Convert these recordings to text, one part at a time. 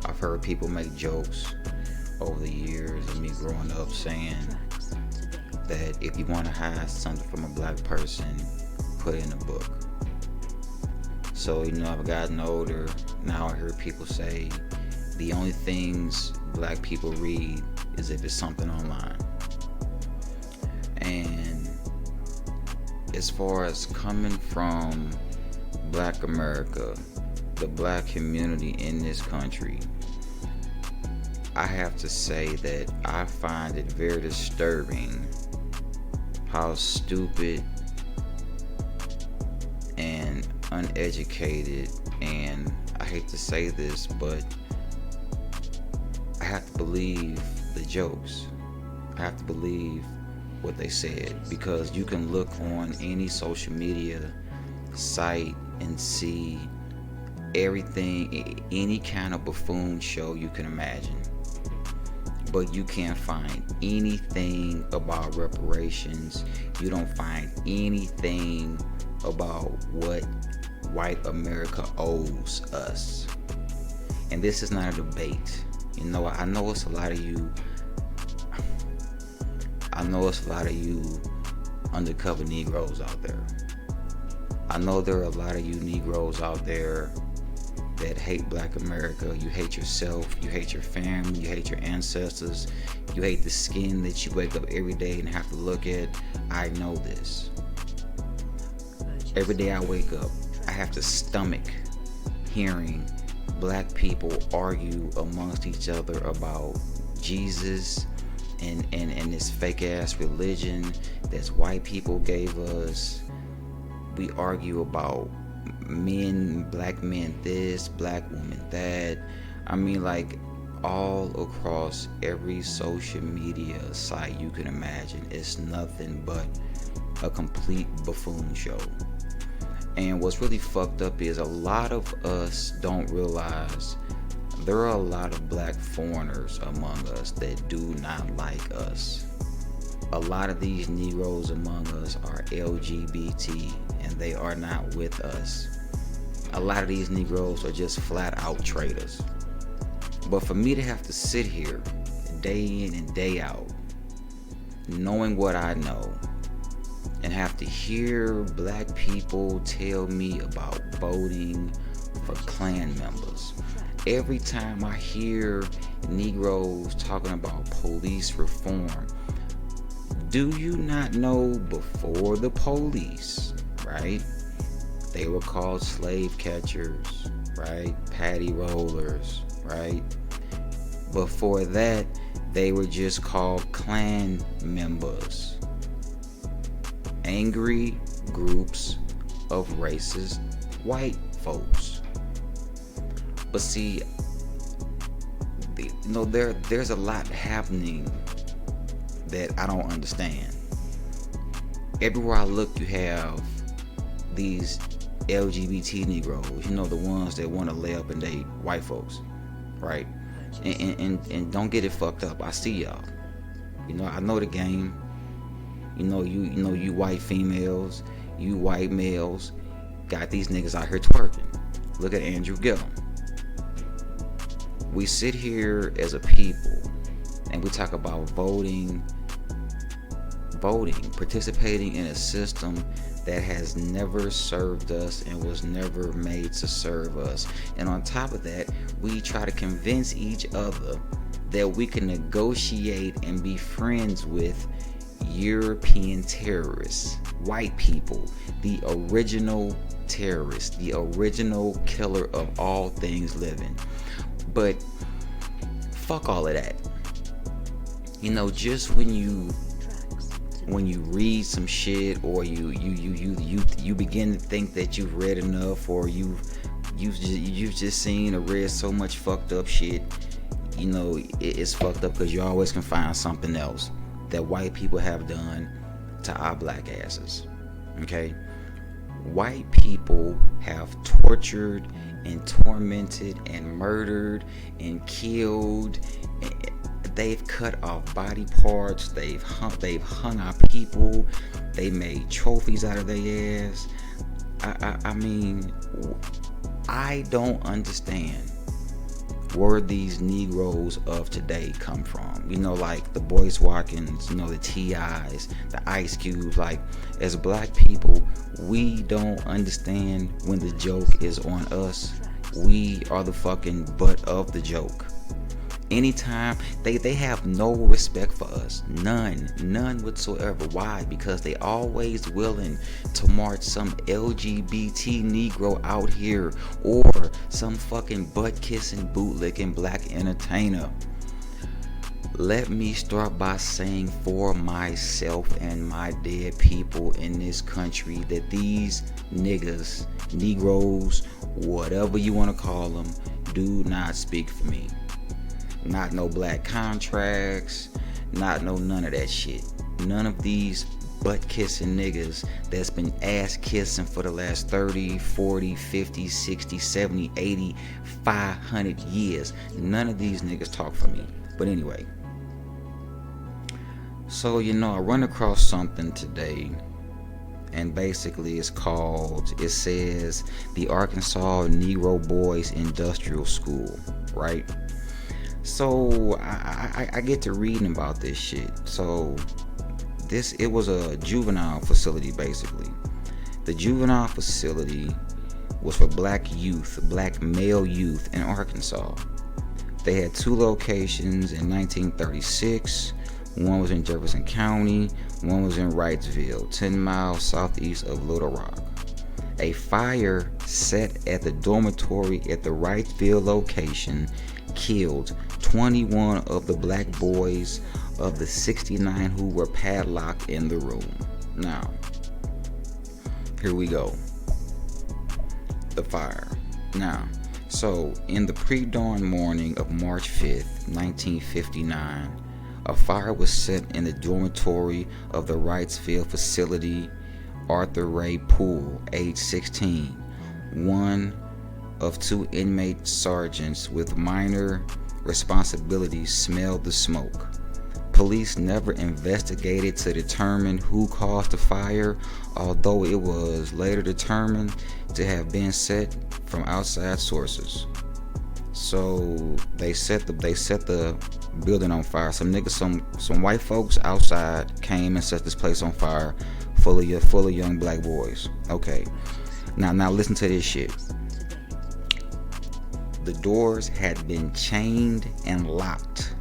I've heard people make jokes over the years of me growing up saying that if you want to hide something from a black person, put it in a book. So, I've gotten older. Now I hear people say the only things black people read is if it's something online. And as far as coming from Black America, the black community in this country, I have to say that I find it very disturbing how stupid and uneducated, and I hate to say this, but I have to believe the jokes. I have to believe what they said, because you can look on any social media site and see everything, any kind of buffoon show you can imagine, but you can't find anything about reparations. You don't find anything about what white America owes us. And this is not a debate. I know it's a lot of you undercover Negroes out there. I know there are a lot of you Negroes out there that hate Black America. You hate yourself, you hate your family, you hate your ancestors, you hate the skin that you wake up every day and have to look at. I know this. Every day I wake up, I have to stomach hearing black people argue amongst each other about Jesus and this fake ass religion that white people gave us. We argue about black men this, black women that. I mean, like, all across every social media site you can imagine, it's nothing but a complete buffoon show. And what's really fucked up is a lot of us don't realize there are a lot of black foreigners among us that do not like us. A lot of these Negroes among us are LGBT and they are not with us. A lot of these Negroes are just flat out traitors. But for me to have to sit here day in and day out, knowing what I know, and have to hear black people tell me about voting for Klan members. Every time I hear Negroes talking about police reform, do you not know before the police, right? They were called slave catchers, right? Patty rollers, right? Before that, they were just called Klan members. Angry groups of racist white folks. But see, there's a lot happening that I don't understand. Everywhere I look, you have these LGBT Negroes, the ones that want to lay up and date white folks, right? And don't get it fucked up. I see y'all. I know the game. You white females, you white males, got these niggas out here twerking. Look at Andrew Gillum. We sit here as a people and we talk about voting, participating in a system that has never served us and was never made to serve us. And on top of that, we try to convince each other that we can negotiate and be friends with European terrorists, white people, the original terrorists, the original killer of all things living. But fuck all of that. Just when you read some shit, or you begin to think that you've read enough, or you've just seen or read so much fucked up shit, it's fucked up because you always can find something else that white people have done to our black asses. Okay? White people have tortured and tormented and murdered and killed. They've cut off body parts. They've hung our people. They made trophies out of their ass. I mean, I don't understand where these Negroes of today come from. You know, like the Boyce Watkins, you know, the T.I.s, the Ice Cubes. Like, as black people, we don't understand when the joke is on us. We are the fucking butt of the joke. Anytime they have no respect for us, none whatsoever. Why? Because they always willing to march some LGBT Negro out here, or some fucking butt kissing bootlicking black entertainer. Let me start by saying for myself and my dead people in this country that these niggas, Negroes, whatever you want to call them, do not speak for me. Not no black contracts, not no none of that shit. None of these butt kissing niggas that's been ass kissing for the last 30, 40, 50, 60, 70, 80, 500 years. None of these niggas talk for me. But anyway, so I run across something today, and basically it says the Arkansas Negro Boys Industrial School, right? So I get to reading about this shit. So it was a juvenile facility, basically. The juvenile facility was for black male youth in Arkansas. They had 2 locations in 1936. One was in Jefferson County, one was in Wrightsville, 10 miles southeast of Little Rock. A fire set at the dormitory at the Wrightsville location killed 21 of the black boys of the 69 who were padlocked in the room. Now, here we go. The fire. Now, so in the pre-dawn morning of March 5th, 1959, a fire was set in the dormitory of the Wrightsville facility. Arthur Ray Poole, age 16, one of 2 inmate sergeants with minor responsibilities, smelled the smoke. Police never investigated to determine who caused the fire, although it was later determined to have been set from outside sources. So they set the building on fire. Some niggas, some white folks outside came and set this place on fire, full of young black boys. Okay, now listen to this shit. The doors had been chained and locked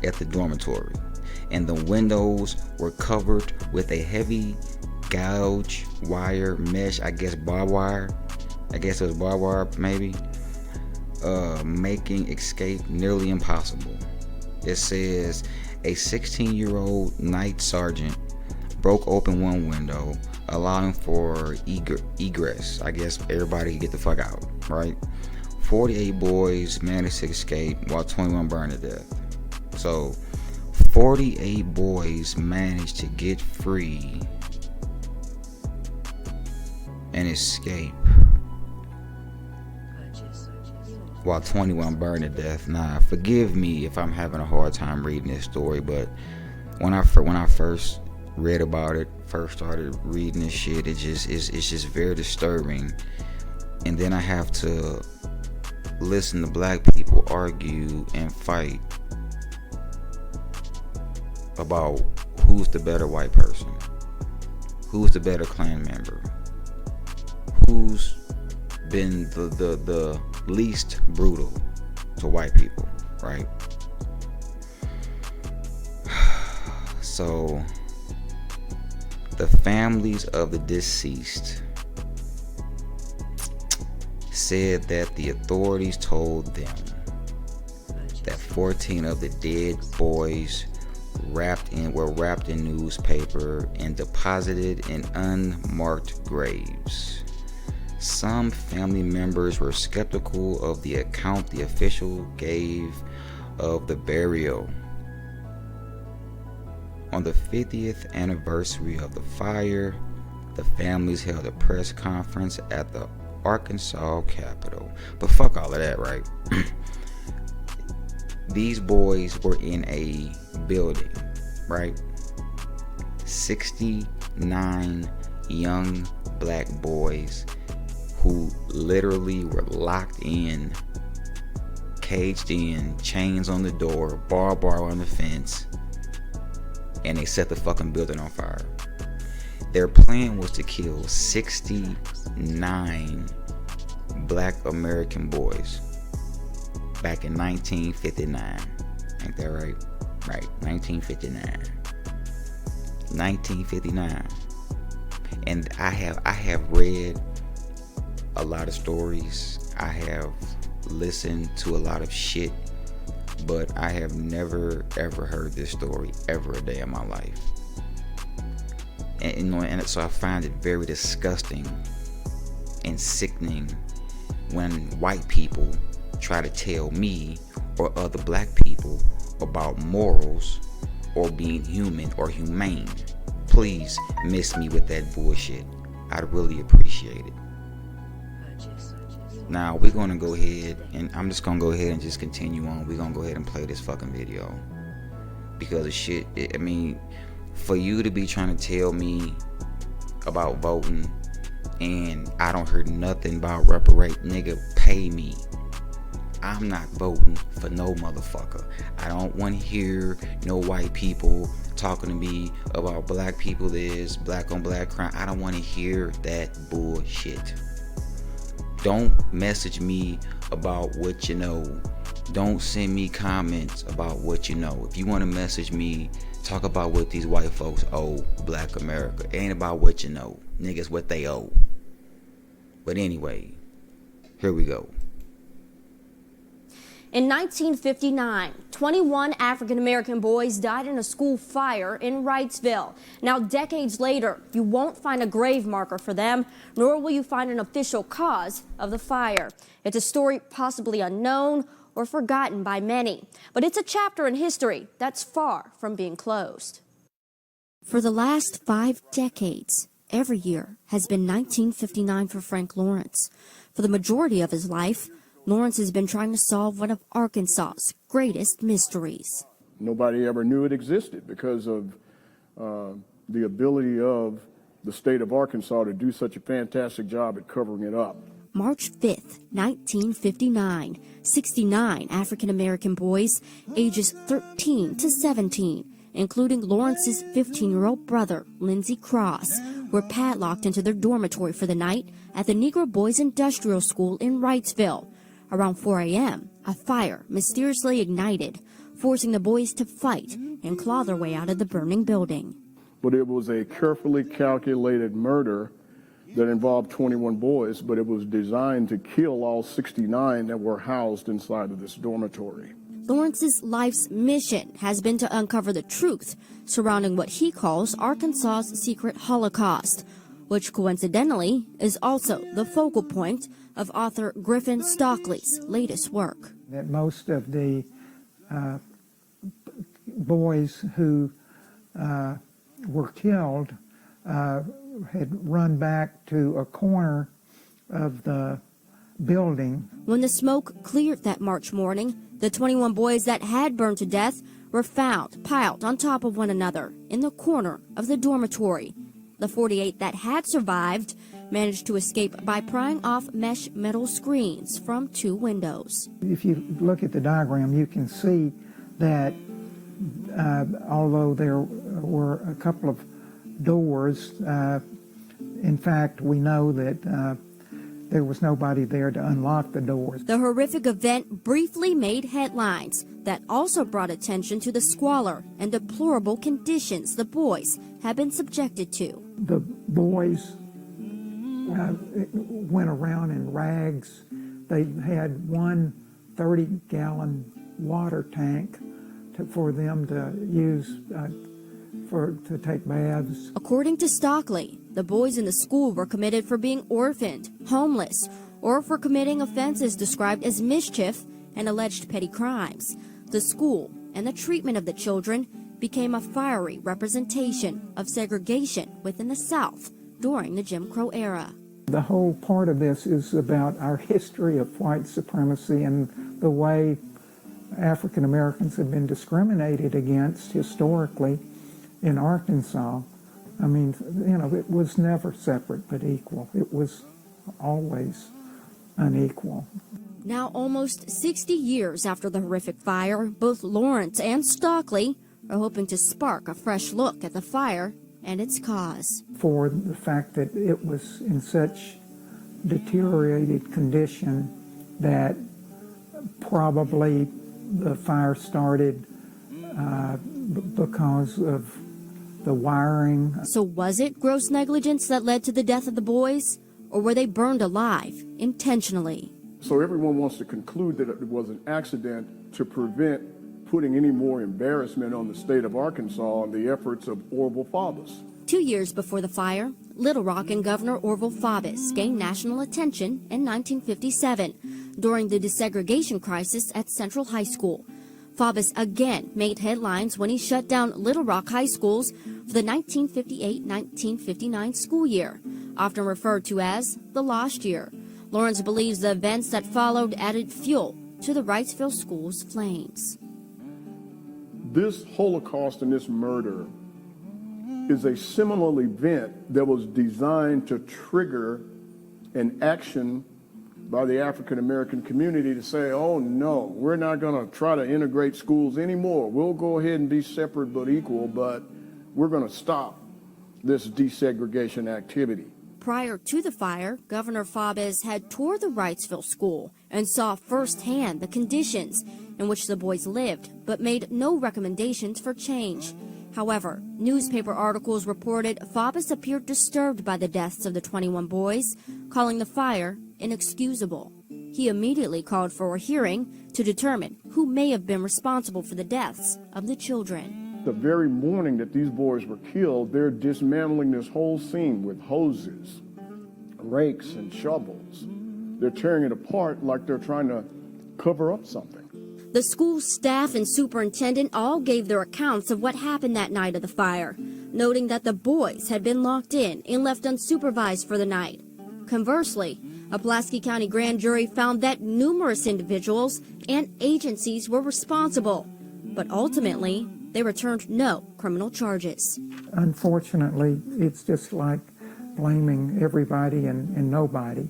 at the dormitory, and the windows were covered with a heavy gauge wire mesh. I guess barbed wire. I guess it was barbed wire, maybe. Making escape nearly impossible. It says a 16-year-old night sergeant broke open one window, allowing for egress. I guess everybody could get the fuck out, right? 48 boys managed to escape while 21 burned to death. So 48 boys managed to get free and escape while 21 burned to death. Now, forgive me if I'm having a hard time reading this story, but when I first read about it, first started reading this shit, it's just very disturbing. And then I have to listen to black people argue and fight about who's the better white person, who's the better Klan member, who's been the least brutal to white people, right? So the families of the deceased said that the authorities told them that 14 of the dead boys were wrapped in newspaper and deposited in unmarked graves. Some family members were skeptical of the account the official gave of the burial. On the 50th anniversary of the fire, the families held a press conference at the Arkansas Capitol. But fuck all of that, right? These boys were in a building, right? 69 young black boys who literally were locked in, caged in, chains on the door, barbed wire on the fence, and they set the fucking building on fire. Their plan was to kill 69 black American boys back in 1959. Ain't that right? Right, 1959. 1959. And I have read a lot of stories. I have listened to a lot of shit, but I have never ever heard this story ever a day in my life. And so I find it very disgusting and sickening when white people try to tell me or other black people about morals or being human or humane. Please miss me with that bullshit. I'd really appreciate it. Now we're gonna go ahead, and I'm just gonna go ahead and just continue on. We're gonna go ahead and play this fucking video because of shit. I mean, for you to be trying to tell me about voting and I don't hear nothing about reparate, nigga, pay me. I'm not voting for no motherfucker. I don't want to hear no white people talking to me about black people this, black on black crime. I don't want to hear that bullshit. Don't message me about what you know. Don't send me comments about what you know. If you want to message me, talk about what these white folks owe black America. It ain't about what you know. Niggas, what they owe. But anyway, here we go. In 1959, 21 African-American boys died in a school fire in Wrightsville. Now, decades later, you won't find a grave marker for them, nor will you find an official cause of the fire. It's a story possibly unknown or forgotten by many, but it's a chapter in history that's far from being closed. For the last 5 decades, every year has been 1959 for Frank Lawrence. For the majority of his life, Lawrence has been trying to solve one of Arkansas's greatest mysteries. Nobody ever knew it existed because of the ability of the state of Arkansas to do such a fantastic job at covering it up. March 5th, 1959, 69 African-American boys, ages 13 to 17, including Lawrence's 15-year-old brother, Lindsey Cross, were padlocked into their dormitory for the night at the Negro Boys Industrial School in Wrightsville. Around 4 a.m., a fire mysteriously ignited, forcing the boys to fight and claw their way out of the burning building. But it was a carefully calculated murder that involved 21 boys, but it was designed to kill all 69 that were housed inside of this dormitory. Lawrence's life's mission has been to uncover the truth surrounding what he calls Arkansas's secret holocaust, which coincidentally is also the focal point of author Griffin Stockley's latest work. That most of the boys who were killed had run back to a corner of the building. When the smoke cleared that March morning, the 21 boys that had burned to death were found piled on top of one another in the corner of the dormitory. The 48 that had survived managed to escape by prying off mesh metal screens from 2 windows. If you look at the diagram, you can see that although there were a couple of doors, in fact, we know that there was nobody there to unlock the doors. The horrific event briefly made headlines that also brought attention to the squalor and deplorable conditions the boys had been subjected to. The boys went around in rags. They had one 30-gallon water tank for them to use to take baths. According to Stockley, the boys in the school were committed for being orphaned, homeless, or for committing offenses described as mischief and alleged petty crimes. The school and the treatment of the children became a fiery representation of segregation within the South during the Jim Crow era. The whole part of this is about our history of white supremacy and the way African Americans have been discriminated against historically in Arkansas. I mean, you know, it was never separate but equal. It was always unequal. Now, almost 60 years after the horrific fire, both Lawrence and Stockley are hoping to spark a fresh look at the fire and its cause. For the fact that it was in such deteriorated condition that probably the fire started because of the wiring. So was it gross negligence that led to the death of the boys, or were they burned alive intentionally? So everyone wants to conclude that it was an accident to prevent putting any more embarrassment on the state of Arkansas and the efforts of Orville Faubus. 2 years before the fire, Little Rock and Governor Orville Faubus gained national attention in 1957 during the desegregation crisis at Central High School. Faubus again made headlines when he shut down Little Rock high schools for the 1958-1959 school year, often referred to as the lost year. Lawrence believes the events that followed added fuel to the Wrightsville school's flames. This Holocaust and this murder is a seminal event that was designed to trigger an action by the African American community to say, oh no, we're not going to try to integrate schools anymore. We'll go ahead and be separate but equal, but we're going to stop this desegregation activity. Prior to the fire, Governor Faubus had toured the Wrightsville school and saw firsthand the conditions in which the boys lived, but made no recommendations for change. However, newspaper articles reported Faubus appeared disturbed by the deaths of the 21 boys, calling the fire inexcusable. He immediately called for a hearing to determine who may have been responsible for the deaths of the children. The very morning that these boys were killed, they're dismantling this whole scene with hoses, rakes, and shovels. They're tearing it apart like they're trying to cover up something. The school staff and superintendent all gave their accounts of what happened that night of the fire, noting that the boys had been locked in and left unsupervised for the night. Conversely, a Pulaski County grand jury found that numerous individuals and agencies were responsible, but ultimately they returned no criminal charges. Unfortunately, it's just like blaming everybody and nobody.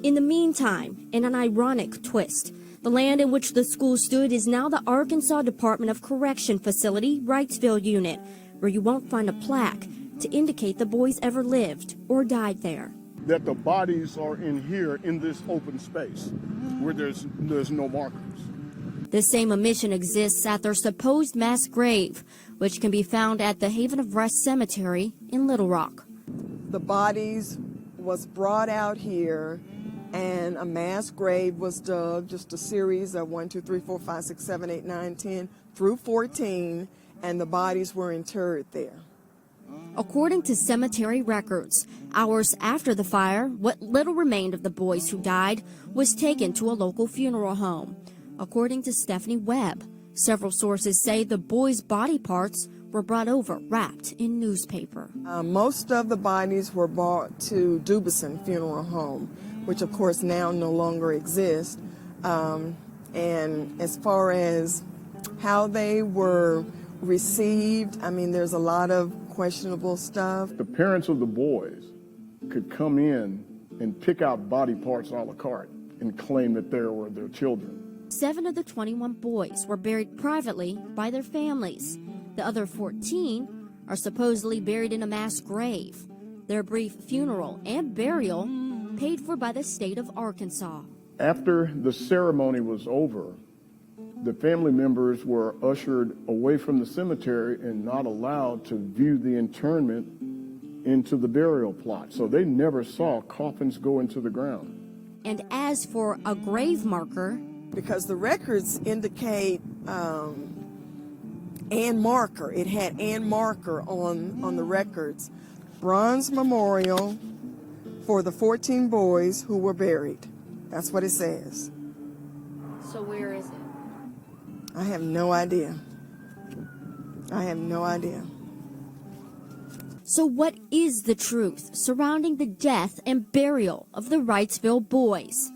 In the meantime, in an ironic twist, the land in which the school stood is now the Arkansas Department of Correction Facility, Wrightsville Unit, where you won't find a plaque to indicate the boys ever lived or died there. That the bodies are in here in this open space where there's no markers. The same omission exists at their supposed mass grave, which can be found at the Haven of Rest Cemetery in Little Rock. The bodies was brought out here and a mass grave was dug, just a series of 1, 2, 3, 4, 5, 6, 7, 8, 9, 10 through 14, and the bodies were interred there. According to cemetery records, hours after the fire, what little remained of the boys who died was taken to a local funeral home. According to Stephanie Webb, several sources say the boys' body parts were brought over wrapped in newspaper. Most of the bodies were brought to Dubeson Funeral Home, which of course now no longer exists. And as far as how they were received, I mean, there's a lot of questionable stuff. The parents of the boys could come in and pick out body parts a la carte and claim that they were their children. 7 of the 21 boys were buried privately by their families. The other 14 are supposedly buried in a mass grave. Their brief funeral and burial paid for by the state of Arkansas. After the ceremony was over, the family members were ushered away from the cemetery and not allowed to view the internment into the burial plot. So they never saw coffins go into the ground. And as for a grave marker, because the records indicate Ann Marker. It had Ann Marker on the records. Bronze memorial for the 14 boys who were buried. That's what it says. so where is it? I have no idea. I have no idea. So what is the truth surrounding the death and burial of the Wrightsville boys?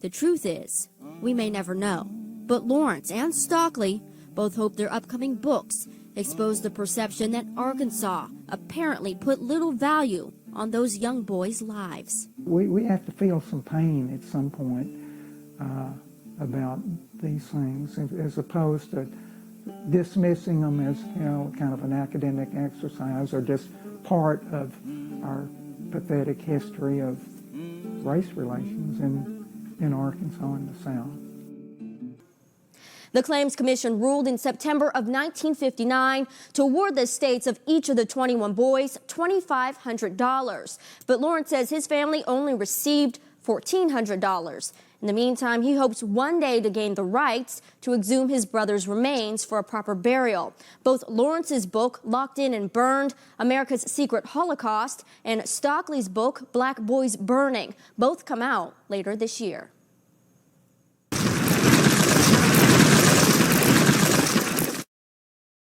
The truth is, we may never know. But Lawrence and Stockley both hope their upcoming books expose the perception that Arkansas apparently put little value on those young boys' lives. we have to feel some pain at some point about these things, as opposed to dismissing them as, you know, kind of an academic exercise or just part of our pathetic history of race relations in Arkansas and the South. The Claims Commission ruled in September of 1959 to award the estates of each of the 21 boys $2,500. But Lawrence says his family only received $1,400. In the meantime, he hopes one day to gain the rights to exhume his brother's remains for a proper burial. Both Lawrence's book, Locked In and Burned, America's Secret Holocaust, and Stockley's book, Black Boys Burning, both come out later this year.